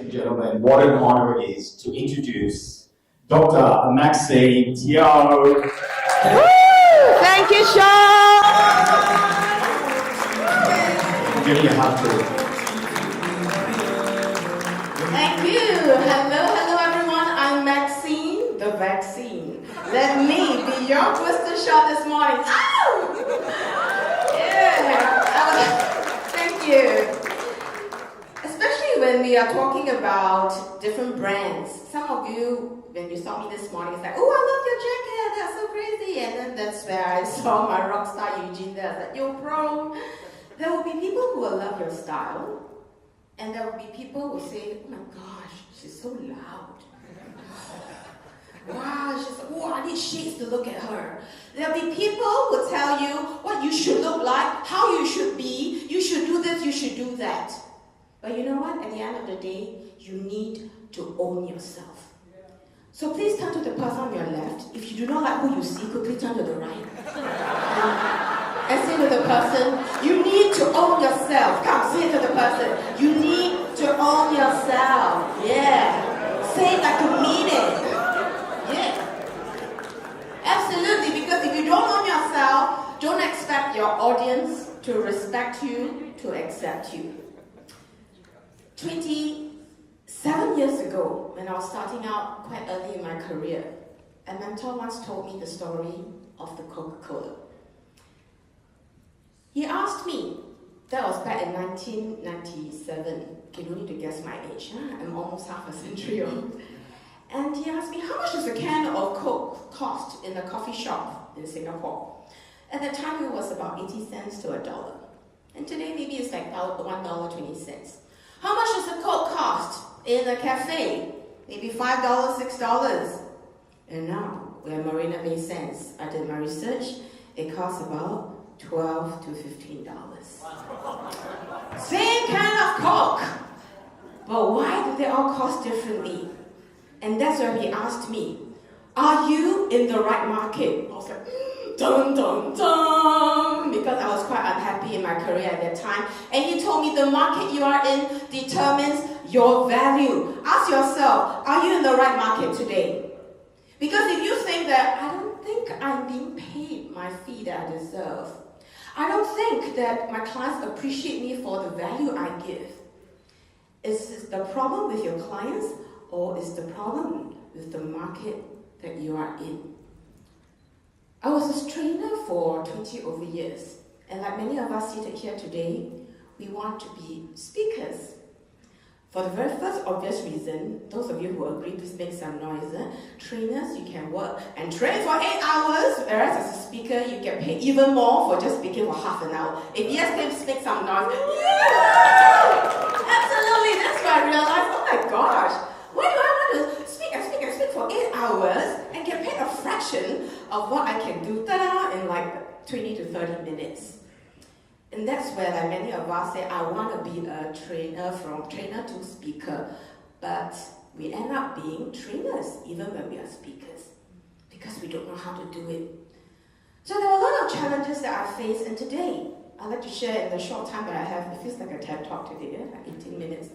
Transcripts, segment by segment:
and gentlemen, what an honor it is to introduce Dr. Maxine Tiao. Thank you, Sean. Give me a hug too. Thank you. Hello, everyone. I'm Maxine, the vaccine. Let me be your booster shot this morning. Ow! Yeah. Thank you. Especially when we are talking about different brands. Some of you, when you saw me this morning, it's like, oh, I love your jacket. That's so crazy. And then that's where I saw my rock star Eugene there. I was like, yo, bro. There will be people who will love your style. And there will be people who say, oh my gosh, she's so loud. Wow, she's like, oh, I need shades to look at her. There'll be people who will tell you what you should look like, how you should be, you should do this, you should do that. But you know what? At the end of the day, you need to own yourself. So please turn to the person on your left. If you do not like who you see, quickly turn to the right. And say to the person, you need to own yourself. Come, say it to the person. You need to own yourself. Yeah. Say it like you mean it. Yeah. Absolutely, because if you don't own yourself, don't expect your audience to respect you, to accept you. 27 years ago, when I was starting out quite early in my career, a mentor once told me the story of the Coca-Cola. He asked me, that was back in 1997, okay, you need to guess my age, huh? I'm almost half a century old. And he asked me, how much does a can of Coke cost in a coffee shop in Singapore? At the time, it was about 80 cents to $1. And today, maybe it's like $1.20. How much does a Coke cost in a cafe? Maybe $5, $6. And now, we're Marina Bay Sands. I did my research. It costs about $12 to $15. Same kind of Coke. But why do they all cost differently? And that's where he asked me, are you in the right market? I was like, dun dun dun, because I was quite unhappy in my career at that time. And he told me the market you are in determines your value. Ask yourself, are you in the right market today? Because if you think that, I don't think I'm being paid my fee that I deserve. I don't think that my clients appreciate me for the value I give. Is this the problem with your clients, or is the problem with the market that you are in? I was a trainer for 20 over years, and like many of us seated here today, we want to be speakers. For the very first obvious reason, those of you who agree, please make some noise. Trainers, you can work and train for 8 hours, whereas as a speaker, you get paid even more for just speaking for half an hour. If yes, please make some noise. Yeah! Absolutely, that's why I realized, oh my gosh, why do I want to speak for 8 hours and get paid a fraction of what I can do in like 20 to 30 minutes? And that's where like many of us say, I want to be a trainer, from trainer to speaker. But we end up being trainers even when we are speakers, because we don't know how to do it. So there are a lot of challenges that I face, and today I'd like to share in the short time that I have. It feels like a TED Talk today, like 18 minutes.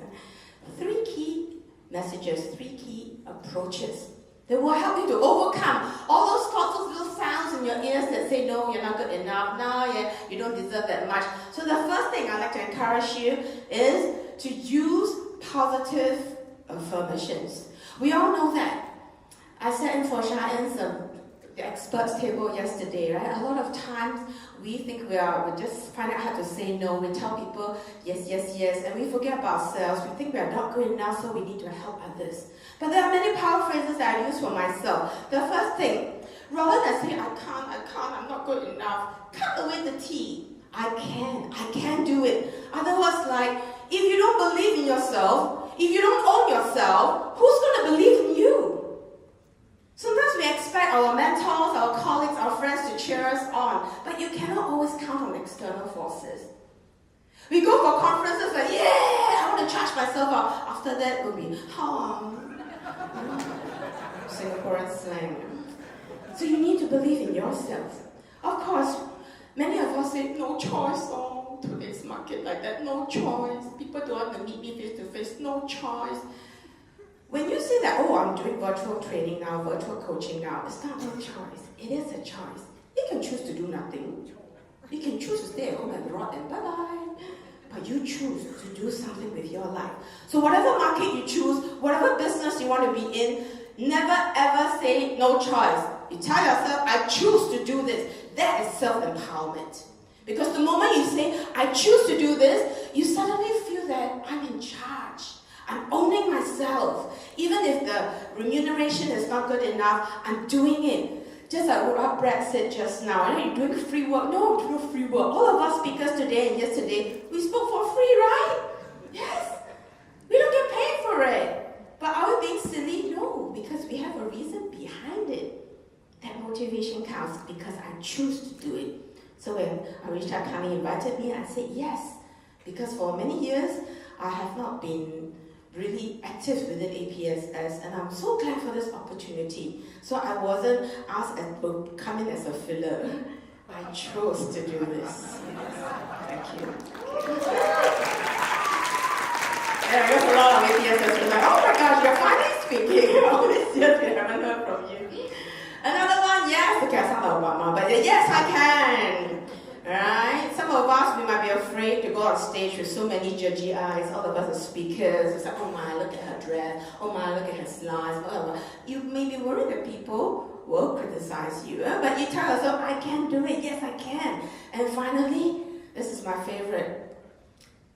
3 key messages, 3 key approaches that will help you to overcome all those thoughts, those little sounds in your ears that say, no, you're not good enough, no, yeah, you don't deserve that much. So the first thing I'd like to encourage you is to use positive affirmations. We all know that. I sat in for Shah-In's the experts table yesterday, right? A lot of times we think we just find out how to say no. We tell people yes, yes, yes, and we forget about ourselves. We think we are not good enough, so we need to help others. But there are many power phrases that I use for myself. The first thing, rather than saying I can't, I'm not good enough, cut away the T. I can do it. Otherwise, like, if you don't believe in yourself, if you don't own yourself, who's going to believe in you? Sometimes we expect our mentors, our colleagues, our friends to cheer us on, but you cannot always count on external forces. We go for conferences like, yeah, I want to charge myself up. After that, we'll be, Singaporean slang. So you need to believe in yourself. Of course, many of us say, no choice, today's market market like that. No choice. People don't want to meet me face to face. No choice. When you say that, oh, I'm doing virtual training now, virtual coaching now, it's not no choice. It is a choice. You can choose to do nothing. You can choose to stay at home and rot and bye-bye. But you choose to do something with your life. So whatever market you choose, whatever business you want to be in, never ever say no choice. You tell yourself, I choose to do this. That is self-empowerment. Because the moment you say, I choose to do this, you suddenly feel that I'm in charge. I'm owning myself. Even if the remuneration is not good enough, I'm doing it. Just like what Brad said just now, are you doing free work? No, I'm doing free work. All of us speakers today and yesterday, we spoke for free, right? Yes. We don't get paid for it. But are we being silly? No, because we have a reason behind it. That motivation counts because I choose to do it. So when Arisha kindly invited me, I said yes. Because for many years, I have not been really active within APSS, and I'm so glad for this opportunity. So I wasn't asked to come in as a filler. I chose to do this. Thank you. Yeah, there's a lot of APSS who are like, oh my gosh, you're finally speaking. All these years we haven't heard from you. Another one, yes. Okay, I sound like Obama, but yes, I can. Right? Some of us, we might be afraid to go on stage with so many judgy eyes. All of us are speakers. It's like, oh my, look at her dress. Oh my, look at her slides. Oh my. You may be worried that people will criticize you. But you tell yourself, I can do it. Yes, I can. And finally, this is my favorite.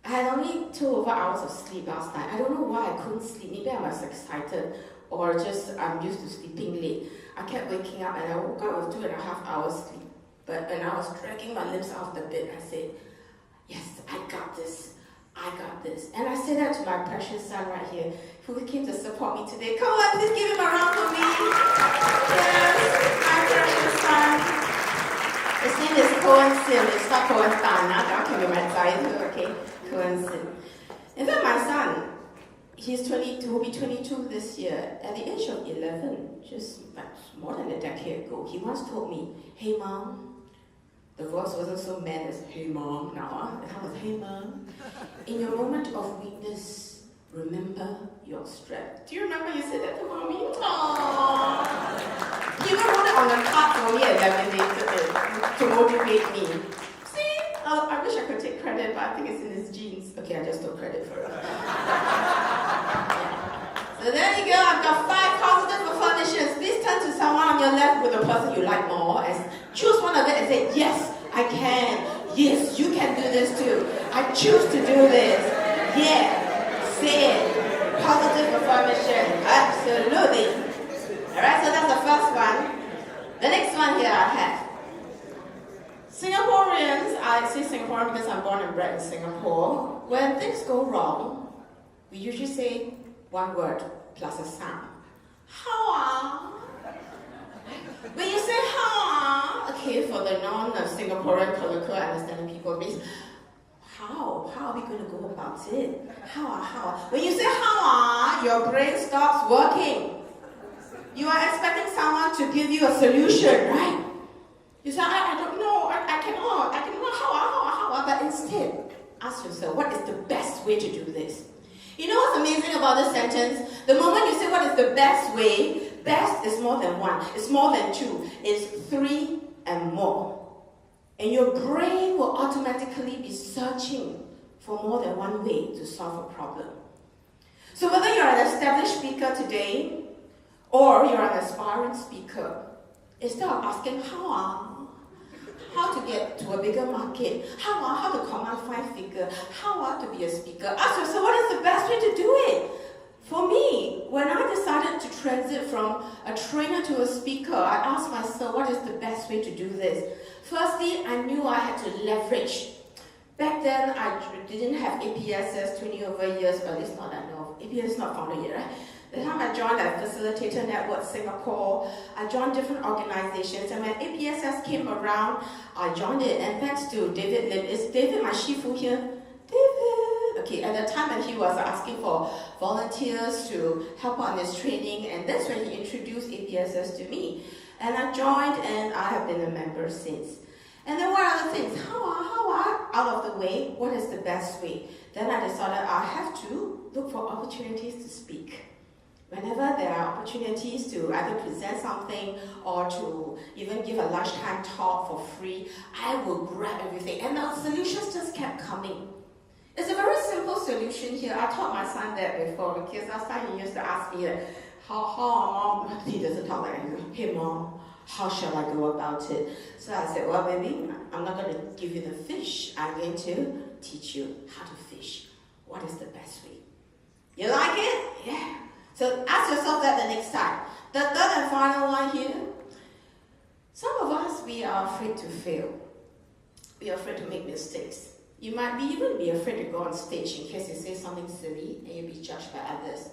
I had only 2 over hours of sleep last night. I don't know why I couldn't sleep. Maybe I was excited or just I'm used to sleeping late. I kept waking up and I woke up with 2.5 hours sleep. But when I was dragging my lips off the bed, I said, yes, I got this. I got this. And I said that to my precious son right here, who came to support me today. Come on, please give him a round for me. Yes, my precious son. His name is Cohen Sim. It's not Cohen Tan. That can be my title, okay? Cohen Sim. In fact, my son, he's 22, will be 22 this year. At the age of 11, just like more than a decade ago, he once told me, hey mom, the voice wasn't so mad as, hey mom, now. It was, hey mom, in your moment of weakness, remember your strength. Do you remember you said that to mommy? Aww. He even wrote it on the card for me and laminated it to motivate me. See? I wish I could take credit, but I think it's in his genes. Okay, I just took credit for it. So there you go. I've got 5 positive affirmations. Please turn to someone on your left with the person you like more and choose one of it and say, yes, I can. Yes, you can do this too. I choose to do this. Yeah. Say it. Positive affirmation. Absolutely. Alright, so that's the first one. The next one here I have. Singaporeans, I say Singaporean because I'm born and bred in Singapore. When things go wrong, we usually say one word plus a sound. How? When you say how, okay, for the non-Singaporean colloquial understanding people, means how? How are we going to go about it? How? When you say how, your brain stops working. You are expecting someone to give you a solution, right? You say, I don't know, I cannot, how? But instead, ask yourself, what is the best way to do this? You know what's amazing about this sentence? The moment you say what is the best way, best is more than 1, it's more than 2, it's 3 and more. And your brain will automatically be searching for more than 1 way to solve a problem. So whether you're an established speaker today, or you're an aspiring speaker, instead of asking how to get to a bigger market, how to command 5-figure, how to be a speaker, ask yourself what is the best way to do it. For me, when I decided to transit from a trainer to a speaker, I asked myself what is the best way to do this. Firstly, I knew I had to leverage. Back then, I didn't have APSS 20 over years, or at least not that I know of. APSS is not founded yet, right? The time I joined a Facilitator Network Singapore, I joined different organizations, and when APSS came around, I joined it, and thanks to David Lim. Is David my shifu here? David! Okay, at the time when he was asking for volunteers to help on his training, and that's when he introduced APSS to me. And I joined, and I have been a member since. And then what are the things? How are out of the way? What is the best way? Then I decided I have to look for opportunities to speak. Whenever there are opportunities to either present something or to even give a lunchtime talk for free, I will grab everything. And the solutions just kept coming. It's a very simple solution here. I taught my son that before because last time he used to ask me, how he doesn't talk like that. Hey mom, how shall I go about it? So I said, well baby, I'm not going to give you the fish. I'm going to teach you how to fish. What is the best way? You like it? Yeah. So ask yourself that the next time. The third and final one here. Some of us, we are afraid to fail. We are afraid to make mistakes. You might even be afraid to go on stage in case you say something silly and you'll be judged by others.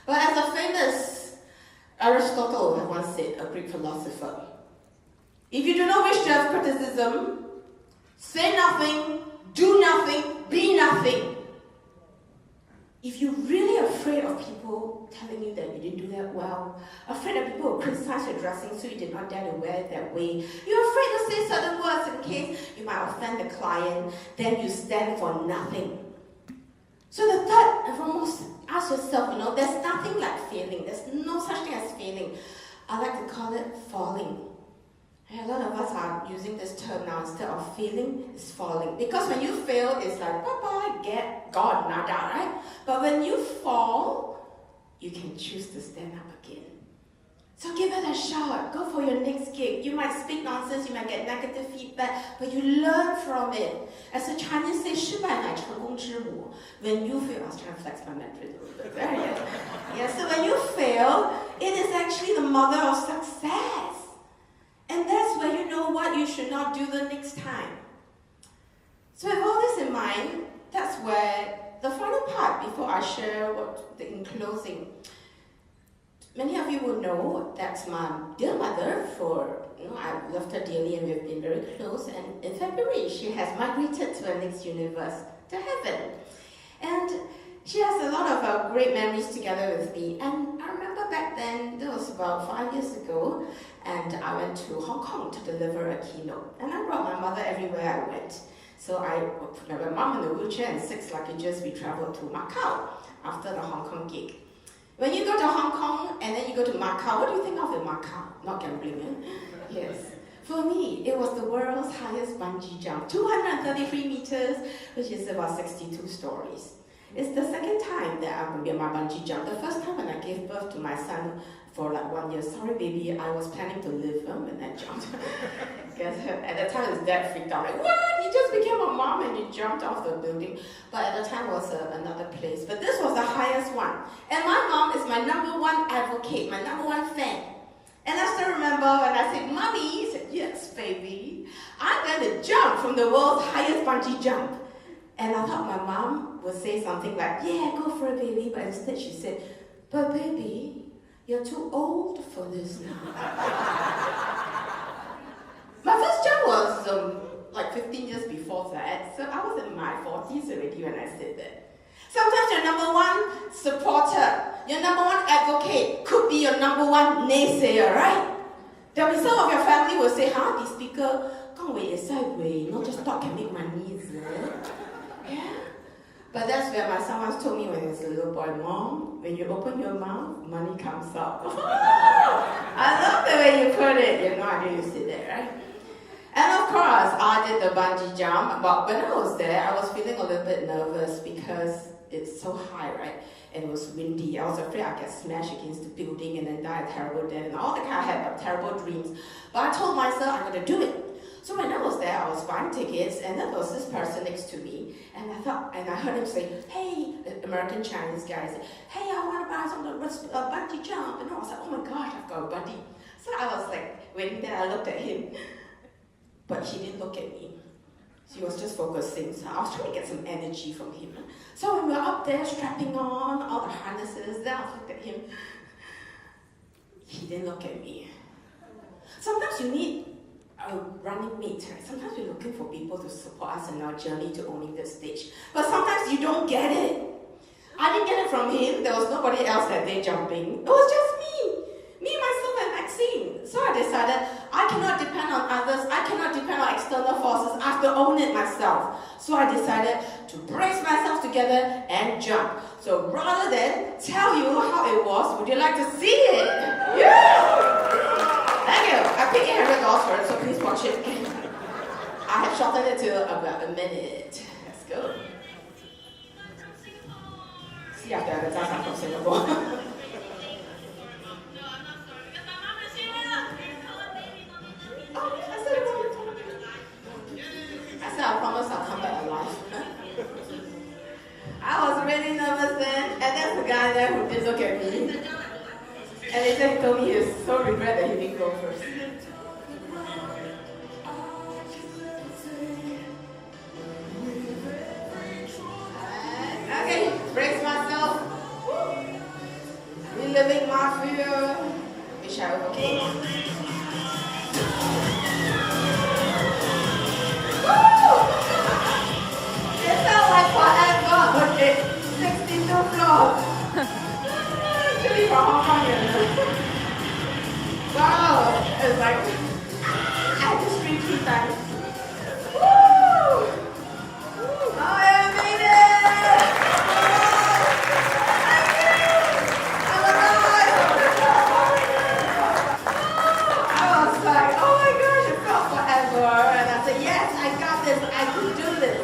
But as a famous Aristotle once said, a Greek philosopher, if you do not wish to have criticism, say nothing, do nothing, be nothing. If you're really afraid of people telling you that you didn't do that well, afraid that people will criticize your dressing so you did not dare to wear it that way, you're afraid to say certain words in case you might offend the client, then you stand for nothing. So the third and foremost, ask yourself, there's nothing like failing. There's no such thing as failing. I like to call it falling. And a lot of us are using this term now. Instead of failing, it's falling. Because when you fail, it's like, bye-bye, get God, nada, right? But when you fall, you can choose to stand up again. So give it a shot. Go for your next gig. You might speak nonsense, you might get negative feedback, but you learn from it. As the Chinese say, 失败乃成功之母. When you fail, I was trying to flex my Mandarin a little bit there. Yeah, so when you fail, it is actually the mother of success. And that's where you know what you should not do the next time. So with all this in mind, that's where the final part, before I share in closing, many of you will know that my dear mother, I loved her dearly and we've been very close, and in February she has migrated to her next universe, to heaven. And she has a lot of great memories together with me. And I remember back then, that was about 5 years ago, and I went to Hong Kong to deliver a keynote. And I brought my mother everywhere I went. So I put my mom in a wheelchair and 6 luggages. We traveled to Macau after the Hong Kong gig. When you go to Hong Kong and then you go to Macau, what do you think of in Macau? Not gambling, eh? Yes. For me, it was the world's highest bungee jump, 233 meters, which is about 62 stories. It's the second time that I'm going to be on my bungee jump. The first time when I gave birth to my son for like 1 year. Sorry, baby, I was planning to live when I jumped. Because at the time, his dad freaked out, like, what? You just became a mom and you jumped off the building. But at the time, it was another place. But this was the highest one. And my mom is my #1 advocate, my #1 fan. And I still remember when I said, Mommy, he said, yes, baby, I'm going to jump from the world's highest bungee jump. And I thought my mom would say something like, yeah, go for it, baby. But instead she said, but baby, you're too old for this now. My first jump was like 15 years before that. So I was in my 40s already when I said that. Sometimes your #1 supporter, your #1 advocate could be your #1 naysayer, right? There'll be some of your family will say, the speaker, not just talk and make money, is it? Yeah. But that's where my son once told me when he was a little boy, Mom, when you open your mouth, money comes out. I love the way you put it. You have no idea you sit there, right? And of course, I did the bungee jump, but when I was there, I was feeling a little bit nervous because it's so high, right? And it was windy. I was afraid I'd get smashed against the building and then die a terrible death. And all the kind I had terrible dreams. But I told myself I'm going to do it. So when I was there, I was buying tickets, and then there was this person next to me, and I heard him say, hey, the American Chinese guy said, hey, I want to buy some bungee jump. And I was like, oh my gosh, I've got a buddy. So I was like, waiting there, I looked at him, but he didn't look at me. He was just focusing, so I was trying to get some energy from him. So when we were up there strapping on all the harnesses, then I looked at him. He didn't look at me. Sometimes you need a running mate, right? Sometimes we're looking for people to support us in our journey to owning the stage. But sometimes you don't get it. I didn't get it from him. There was nobody else that day jumping. It was just me. Me, myself, and Maxine. So I decided I I cannot depend on others. I cannot depend on external forces. I have to own it myself. So I decided to brace myself together and jump. So rather than tell you how it was, would you like to see it? Yeah! Thank you. I paid $800 for it, so please watch it. I have shortened it to about a minute. Let's go. See after I got from Singapore. I said I promise I'll come back alive. I was really nervous then, and there's a guy there who did look at me. And he told me he was so regret that he didn't go first. Okay, brace myself. Reliving my fear. Wish I overcame. It felt like forever, but it's 62 floors. Actually from Hong Kong, wow, it's like, I had to scream 3 times. Woo! Oh, I made it! I'm alive! I was like, oh my gosh, it felt forever. And I said, yes, I got this, I can do this.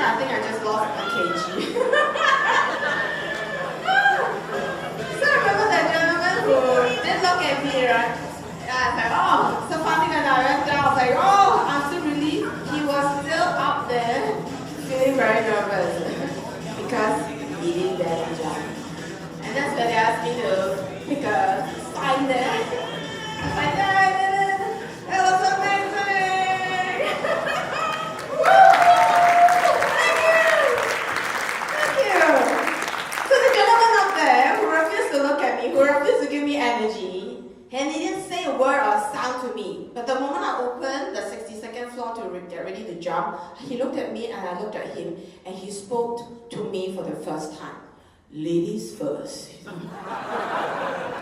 I think I just lost a kg. So I remember that gentleman who did look at me, right? I was like, oh, so funny when I went down, I was like, oh, I'm so relieved. He was still up there, feeling very nervous because he didn't dare to jump. And that's when they asked me to pick a sign there. I was like, yeah, I did it. It was amazing. Woo! Who refused to give me energy, and he didn't say a word or a sound to me. But the moment I opened the 62nd floor to get ready to jump, he looked at me and I looked at him, and he spoke to me for the first time. Ladies first. That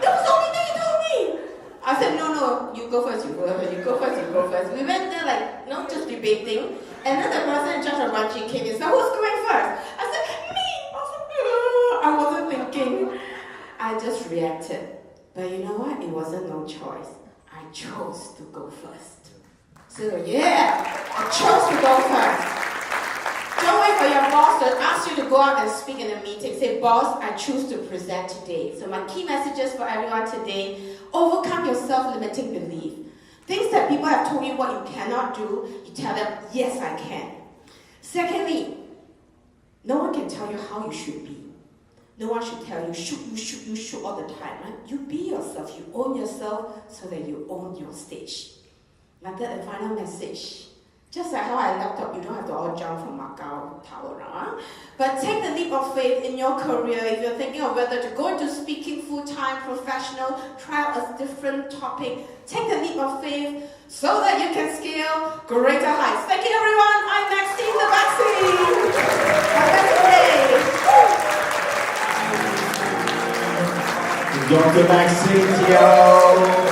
was the only thing he told me. I said, no, you go first, you go first, you go first, you go first. We went there like, just debating, and then the person in charge of lunching came and said, who's going first? I said, me. I wasn't thinking. I just reacted. But you know what? It wasn't no choice. I chose to go first. So yeah, I chose to go first. Don't wait for your boss to ask you to go out and speak in a meeting. Say, boss, I choose to present today. So my key messages for everyone today: overcome your self-limiting belief. Things that people have told you what you cannot do, you tell them, yes, I can. Secondly, no one can tell you how you should be. No one should tell you, you should all the time, right? You be yourself, you own yourself so that you own your stage. My third and final message. Just like how I leapt up, you don't have to all jump from Macau Tower, huh? But take the leap of faith in your career. If you're thinking of whether to go into speaking full-time, professional, try out a different topic, take the leap of faith so that you can scale greater heights. Thank you, everyone. I'm Maxine the Vaccine. Have a good day. Dr. Maxine Tiao.